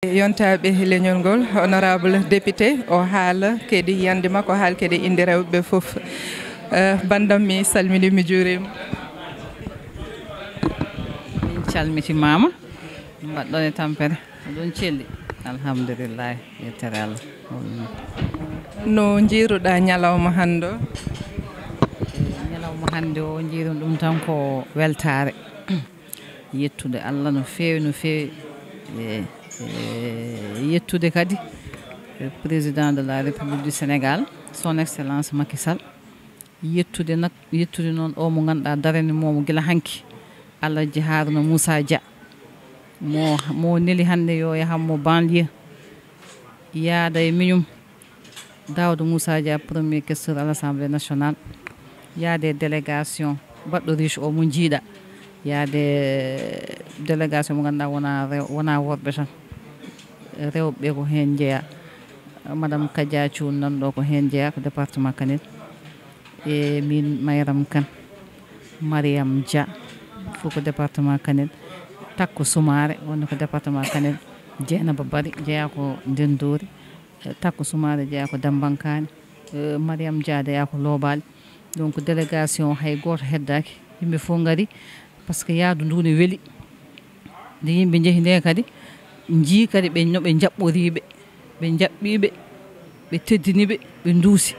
Yontaɓe leñol ngol honorable député o haala kedi yande makko haal kedi inde rewɓe fof bandam mi salmini mi juurima min calmitimama mbaɗɗon e tampere ɗum celli alhamdulillah yettere Allah no jiiruɗa ñalawma hande o ñalawma hande o jiirum ɗum tan ko weltare yettude Allah no fewi no fewi yettude kadi président de la république du Sénégal son excellence Macky Sall yettude noon o mo ganduɗa darani momo guila hanki Alhaji Harouna Moussa Dia mo neeli hande yo yahammo banlieue yaada e miñum Daouda Moussa Dia premier questeur à l'Assemblée nationale yaade délégation baɗɗo riche o mo jiiɗa yaade délégation mo ganduɗa wona worɓe tan rewɓe ko hen jeeya madame Kadia Thioune nanɗo ko hen jeeya ko département Kanel e min Mayram Kane Mariame Dia fof ko département Kanel Takko Soumaré wonno ko département Kanel Dieynaba Bari jeeya ko Ndendori Takko Soumaré jeeya ko Dambankani Mariame Dia jeeya ko Lobali donc délégation hay goto heddaki yimɓe fof gari par ce que yaadu ndu ne weeli nde yimɓe jeehi nde kadi jii kadi ɓe noɓe jaɓɓoriɓe ɓe jaɓɓiɓe ɓe teddiniɓe ɓe duusi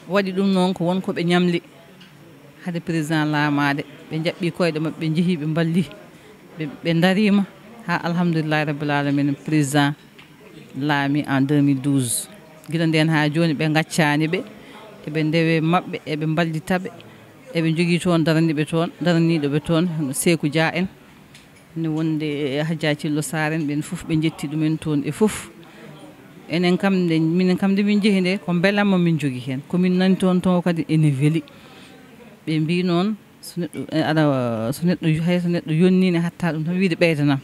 waɗi ɗum noon ko wonko ɓe ñamli hade président laamade ɓe jaɓɓi koyɗe mabɓe ɓe jeehi ɓe balli ɓe darima ha alhamdulillahi rabbil alamin président laami en 2012 guila nden ha joni ɓe gaccani ɓe eɓe ndewe mabɓe eɓe ballitaɓe eɓe jogui toon daraniɗoɓe toon Sékou Dia en ne wonde Hadja Thillo Sarr en ɓen foof ɓe jetti ɗumen toon e foof enen kam minen kam nde min jeehi nde ko beelamma min jogui hen komin nani toon kadi ene weeli ɓe mbi noon so neɗɗo yonnine hatta ɗum tan wiide ɓeydanam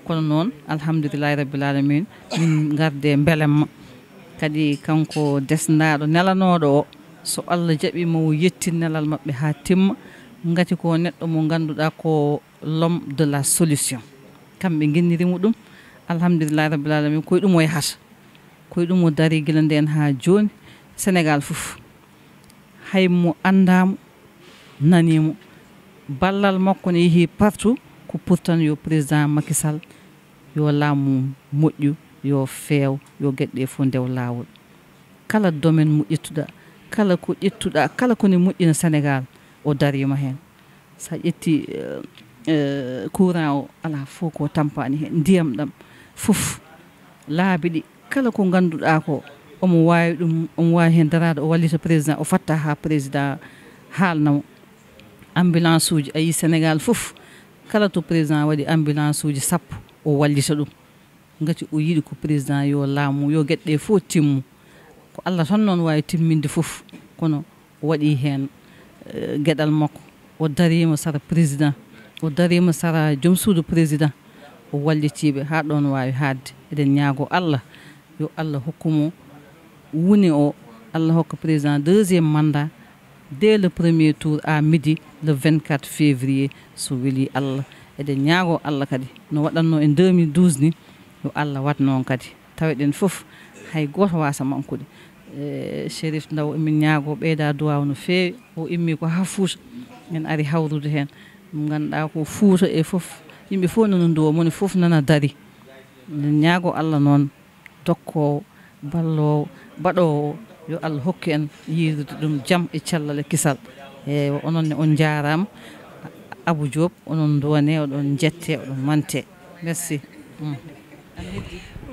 kono noon alhamdulillahi rabbil alamin min garde beelamma kadi kanko desdaɗo nelanoɗo o so Allah jaɓima o yetti nelal mabɓe ha timma gati ko neɗɗo mo ganduɗa ko l'homme de la solution kamɓe guinnirimo ɗum alhamdulillahi rabbil alamin koye ɗum o yahata koye ɗum o daari guila nden ha joni Sénégal foof haymo andamo nanimo ballal makko ne yeehi partout ko pourtant yo président Macky Sall yo laamu moƴƴu yo feew yo gueɗɗe fof ndew lawol kala domaine mo ƴettuɗa kala ko ƴettuɗa kala kone moƴƴina Sénégal o darima hen sa ƴetti courant o ala fof ko tampani hen ndiyam ɗam foof laabi ɗi kala ko ganduɗa ko omo wawi ɗum omo wawi hen darade o wallita président o fatta ha président haalnamo ambulance uji ayi Sénégal foof kala to président waɗi ambulance uji sappo o wallita ɗum gati o yiiɗi ko président yo laamu yo gueɗɗe fof timmu ko Allah tan noon wawi timminde foof kono o waɗi hen gueɗal makko o darima sara président o darima sara joom suudu président o wallitiɓe ha ɗon wawi hadde eɗen ñaago Allah yo Allah hokkumo woni o Allah hokka président deuxiéme mandat dès le premier tour à midi le 24 février so weeli Allah eɗen ñaago Allah kadi no waɗanno en 2012 ni yo Allah wat noon kadi taweɗen foof hay goto wasa mankude Chérif Ndaw emin ñaago ɓeyda duwaw no fewi o immi ko ha Fouta en ari hawrude hen ɗum ganduɗa ko Fouta e foof yimɓe fof nana duwo moni foof nana daari en ñaago Allah noon dokkowo ballowo baɗowo yo Allah hokku en yiirude ɗum jaam e cellal e kisal e ononne on jarama Abou Diop onon duwane oɗon jette oɗon mante merci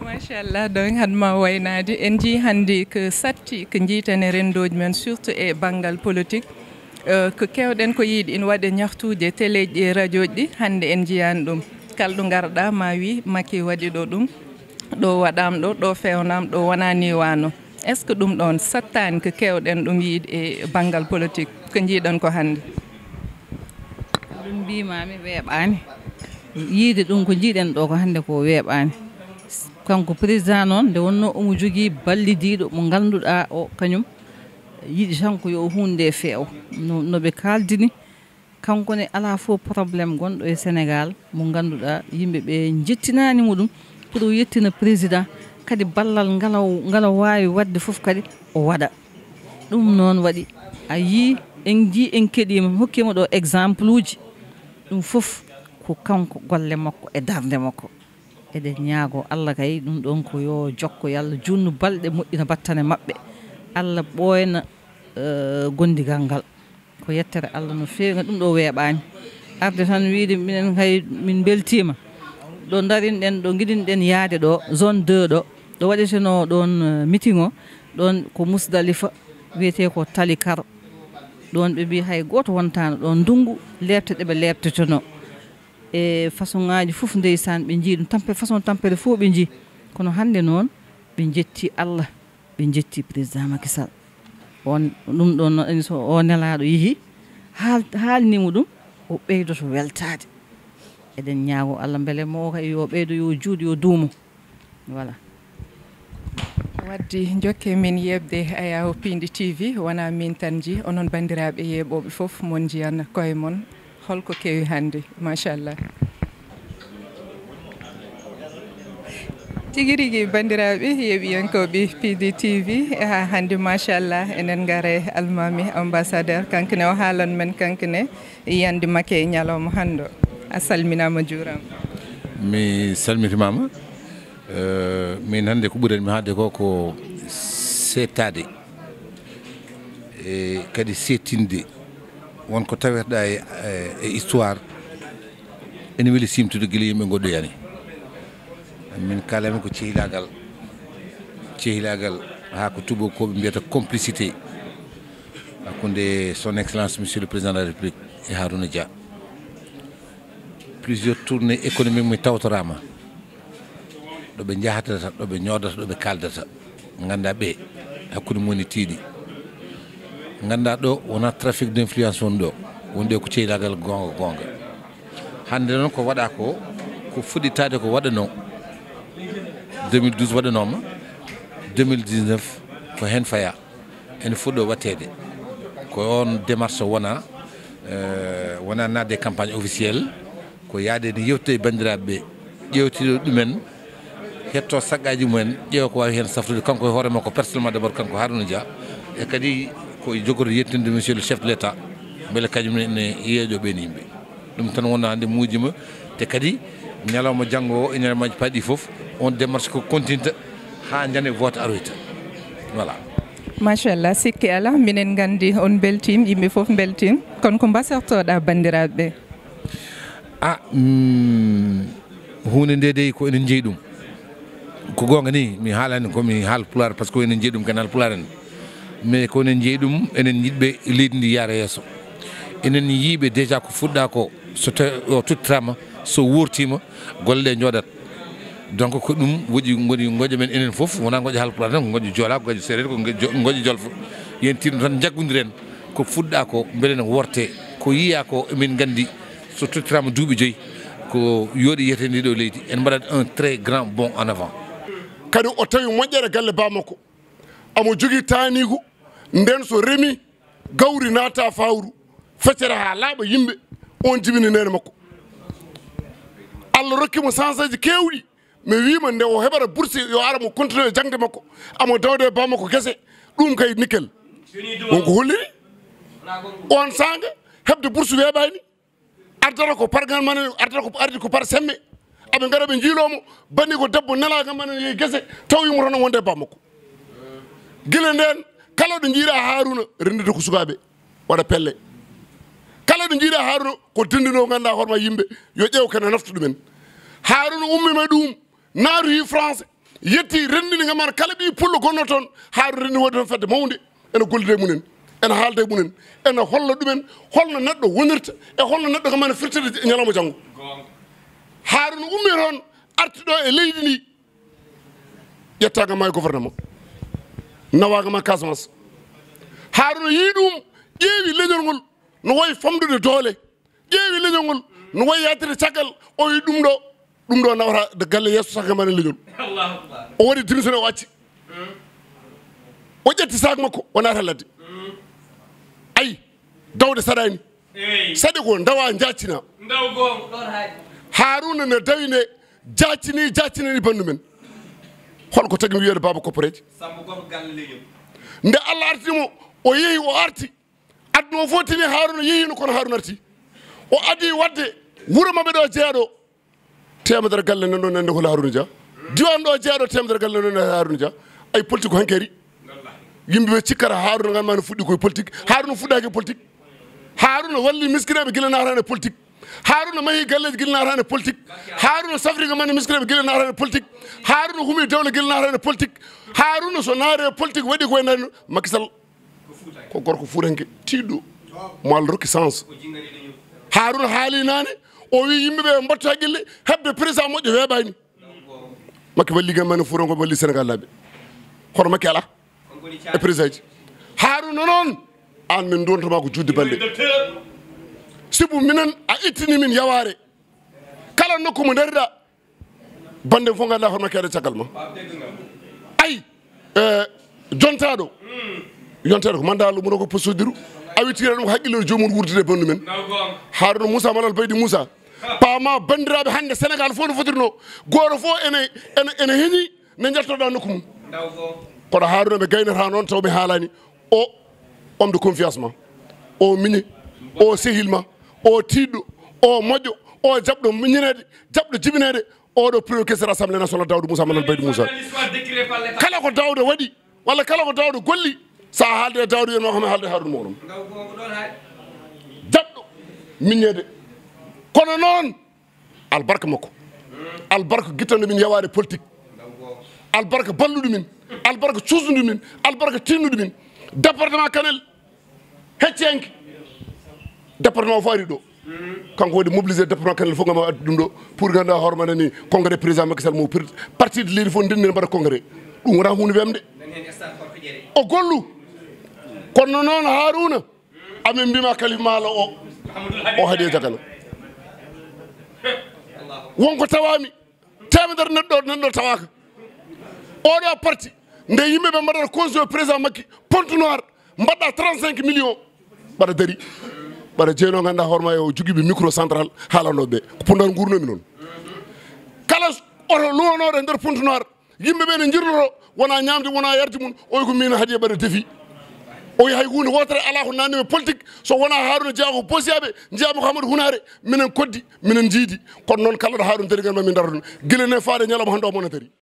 machallah donc hadma waynade en jii hande ko satti ko jiitane rendoji men surtout e banggal politique ko kewɗen ko yiiɗi ina waɗe ñaftude télé ji e radio ji ɗi hande en jiyani ɗum kala ɗo garɗa ma wi Macky waɗi ɗo ɗum ɗo waɗama ɗo fewnama ɗo wonani wano est ce que ɗum ɗon sattani ko kewɗen ɗum yiide e banggal politique ko jiiɗon ko hande ɗum mbimami weeɓani yiide ɗum ko jiiɗen ɗo ko hande ko weeɓani kanko président noon nde wonno omo jogui ballidiɗo mo ganduɗa o kañum yiiɗi tan ko yo hunde feew noɓe kaldini kankone ala fof probléme gonɗo e Sénégal mo ganduɗa yimɓeɓe jettinanimo ɗum pour yettina président kadi ballal ngala waawi wadde fof kadi o waɗa ɗum noon waɗi a yii en ji en keɗima hokkima ɗo exemple uji ɗum fof ko kanko golle makko e darde makko eɗen ñaago Allah kay ɗum ɗon ko yo jokko yalla junnu balɗe moƴƴina battane maɓɓe Allah ɓooyna gondigal ngal ko yettere Allah no feewi ɗum ɗo weeɓani arde tan wiide minen kay min beltima ɗo darinɗen ɗo giɗinɗen yaade ɗo zone 2 ɗo waɗeteno ɗon meeting o ɗon ko Musdalifa wiyete ko tali kar ɗon ɓe mbi hay goto wontano ɗon ndungu lebte ɗeɓe lebtetono e façon ngaji fof ndeysan ɓe jii ɗum tampe façon tampere fof ɓe jii kono hande noon ɓe jetti Allah ɓe jetti président Macky Sall on ɗum ɗon noon so o nelaɗo yeehi haalnimo ɗum o ɓeydoto weltade eɗen ñaago Allah beele mo kay yo ɓeydo yo juuɗe yo duumo voilà waddi jokke min yebde ayaw Piindi TV wona min tan ji onon bandiraɓe yeeɓoɓe fof mon jiyan koye mon holko kewi hande machallah tigi rigui bandiraɓe yeeɓiyankoɓe Piindi TV ha hande machallah enen gaare almami ambassadeur kankane o haalan men kankane yiyande makke e ñalawma hande a salminama juurama mi salmitimama min hande ko ɓuurani mi haalde ko settade e kadi settinde wonko taweteɗa e histoire ene weeli simtude guila yimɓe goɗɗoyani min kalami ko cehilagal ha ko tubakoɓe mbiyata complicité hakkude son excellence monsieur le président de la république e Harouna Dia plusieurs tournées économiques mi tawtorama ɗoɓe jahatata ɗoɓe ñodata ɗoɓe kaldata ganda ɓe hakkude moni tiiɗi ganda ɗo wona trafic d' influence woni ɗo woni ɗo ko cehilagal gonga hande noon ko waɗa ko fuɗɗitade ko waɗano 2012 waɗanoma 2019 ko hen faya ene fuɗɗo wattede ko on démarche wona nadde campagne officielle ko yaade ne yewtide bandiraɓe ƴewtiɗo ɗumen hetto saggaji mumen ƴeewa ko wawi hen safrude kanko e hoore makko personnellement d' abord kanko Harouna Dia e kadi ko jogoto yettinde monsieur le chef de l' état beele kañum ne yeeƴo ɓen yimɓe ɗum tan wonno hande muujima te kadi ñalawma janggo o e ñalawmaji paaɗi foof on démarche ko continue ha jane vote aroyta voilà machallah sikki ala minen gandi on beltima yimɓe foof beltima kono ko mbasortoɗa bandiraɓe ɓe hunde nde dey ko enen jeeyi ɗum ko gonga ni mi haalani komi haal pulaar par ce que enen jeeyi ɗum kanal pulaar en mais ko enen jeeyi ɗum enen yiɗɓe leydi ndi yaara yesso enen yiiɓe déjà ko fuɗɗa ko so tawi o tuttirama so wurtima golle ɗe jooɗat donc ko ɗum woɗi goƴa men enen foof wona goƴa halpulaar tan ko goƴa joola ko goƴa séréer ko goƴa jolfo yen tinno tan jaggodiren ko fuɗɗa ko beele no worte ko yiya ko emin gandi so tuttirama duuɓi joyyi ko yooɗi yiyete ndi ɗo leydi en mbaɗat un très grand bond en avant kadi o tawi moƴƴere galle bamakko amo jogui tanigo nden so remi gawri naata fawru feccere ha laaɓa yimɓe on jibini nene makko Allah rokkimo chance aji kewɗi mi wima nde o heɓata bourse yo ara mo continue jangde makko amo dawde bamakko guese ɗum kay nickel wonko holliri on sanga hebde bourse weeɓani ardata ko pargal man ardata ko ardi ko par semme aɓe gara ɓe jiilomo banni ko debbo nelaga man yeyi guese taw yimo toon wonde bammakko guila nden kala ɗo jiiɗa Harouna rendide ko sukaɓe waɗa pelle kala ɗo jiiɗa Harouna ko dendino ganduɗa hoorema yimɓe yo ƴeew kene nafta ɗumen Harouna ummima ɗum naaru hi français yetti rendini gamana kala ɓi pullo gonno toon Harouna rendi wode toon fedde mawde ene gollide munen ene haalde munen ene holla ɗumen holno neɗɗo wonirta e holno neɗɗo kamane firtide ñalawma janggo Harouna ummi toon arti ɗo e leydi ndi ƴettagama e gouvernement nawagama Casamance Harouna yii ɗum ƴeewi leñol ngol no wayi famdude doole ƴeewi leñol ngol no wayi yaddire caggal o yi ɗum ɗo nawata de galle yesso sagamane leñol o waɗi démissionné o acci o ƴetti sac makko o naata ladde ayi dawde saɗani saɗi ko dawa jaccina Harouna ne dawi nde jaccini bandu men holko tagi mi wiyeede baba koppareji nde Allah artimo o yehi o arti adno o fotini Harouna yehino kono Harouna arti o adi wadde wuro mabɓe ɗo jeeyaɗo temedere galle nan ɗo nande hol Harouna Dia diwan ɗo jeeyaɗo temedere galle nan nande Harouna Dia ay politique ko hankkeri yimɓeɓe cikkata Harouna ganma no fuɗɗi koye politique Harouna fuɗɗaki politique Harouna walli miskineɓe guila natane politique Harouna mahi galleji guila natane politique Harouna safriga manne miskineɓe guila natane politique Harouna humi dewle guila natane politique Harouna so naare politique waɗi koye nan Macky Sall ko gorko fuuranke tiɗɗo mo Allah rokki sens Harouna haali nane o wi yimɓeɓe mbatto haqqille hebde président moƴƴo weeɓani Macky walli gam mane fuuranko walli Sénégal laaɓe hono Macky ala e président ji Harouna noon an min dontoma ko judde balɗe sibu minen a ittini min yaware kala nokku mo dariɗa bande fof ganduɗa hono Macky aɗa caggal ma ay jontaɗo yonteɗo ko mandat lumuro ko posodiru a wittira ɗum ko haqqille jomum wurdude bandu men Harouna Moussa Malal Baydi Moussa pama bandiraɓe hande Sénégal fof no fotirno goto fof ene heeñi ne jaltoɗa nokku mum kono Harouna ɓe gaynata noon taw ɓe haalani o homme de confiance ma o miñi o sehil ma o tiɗɗo o moƴƴo o jaɓɗo miñinede jaɓɗo jibinede oɗo premier questeur assemblée nationale Daoudou Moussa Malal Baydi Moussa kala ko Daoudou waɗi walla kala ko Daoudou golli sa haalde e Daoudou yen wakome haalde Harouna moɗon jaɓɗo miñede kono noon albarka makko albarka guittande min yawade politique albarka balluɗo min albarka cusdude min albarka tinnude min département Kanel heccenke département o fo ari ɗo kanko waɗi mobilisé département Kanel fof gam addi ɗum ɗo pour ganduɗa hoore maɗa ni congrès président Macky Sall mo parti de leydi fof ndinne mbaɗa congrès ɗum wona hunde wemde o gollu kono noon Harouna amin mbima kalif maalo o haadi e jagala wonko tawami temedere neɗɗo tawaka oɗo parti nde yimɓeɓe mbaɗata conseil président Macky ponte noir mbaɗɗa 35 millions mbaɗa daari mbaɗa jeyno ganduɗa hoorema o joguiɓe micro central haalanoɓe ko pondal gurnomi noon kala oto luwanoɗo e nder ponte noir yimɓeɓe ne jirnoto wona ñamde wona yarde mum oy ko min haadi mbaɗa défi o hay hunde wotere ala ko nandimi politique so wona Harouna Dia ko bosiyaɓe jiyama ko Hamadou Hunare minen koddi minen jiidi kono noon kala ɗo Harouna dari gan ma min darata ɗum guila ne faade ñalawma hande o mona dari